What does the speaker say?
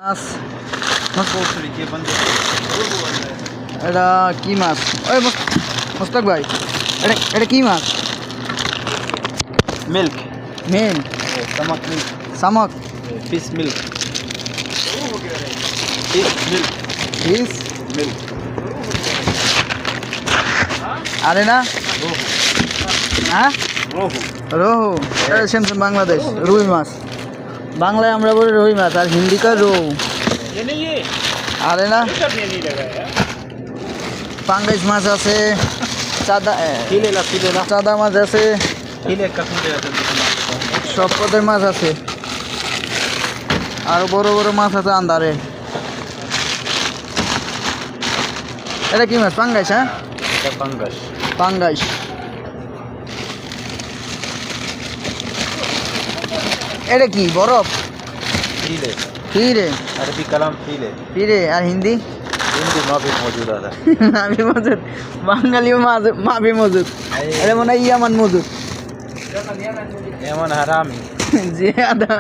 মাছ poster बंद এটা কি মাছ? ওই মোস্তাক ভাই, এটা কি মাছ? मिल्क মেন स्टमक मिल्क শামুক, फिश मिल्क फिश मिल्क ফিস, मिल्क আরে না, হ্যাঁ रोहू রোহু, এটা সেমসেম বাংলাদেশ রুই মাছ। বাংলায় আমরা বলি রুই মাছ আর হিন্দিকার রোহু। ये नहीं ये আরে না, ये नहीं लगा यार পাঙ্গাস মাছ আছে, फिलेला চাদা মাছ আছে, फिले कसम दे रहा সব পদের মাছ আছে, আরো বড় বড় মাছ আছে আন্দারে। এটা কি মাছ? পাঙ্গাস, হ্যাঁ था फंगस পাঙ্গাস। এটা কি বরফ? फिले কি রে? अरबी कलाम फिले কি রে? আর हिंदी हिंदी में भी मौजूद था মাভি মজুদ, বাঙালি মাভি মজুদ, এটা মনে হয় ইয়ামান মজুদ। एमन हरामी জিয়াদা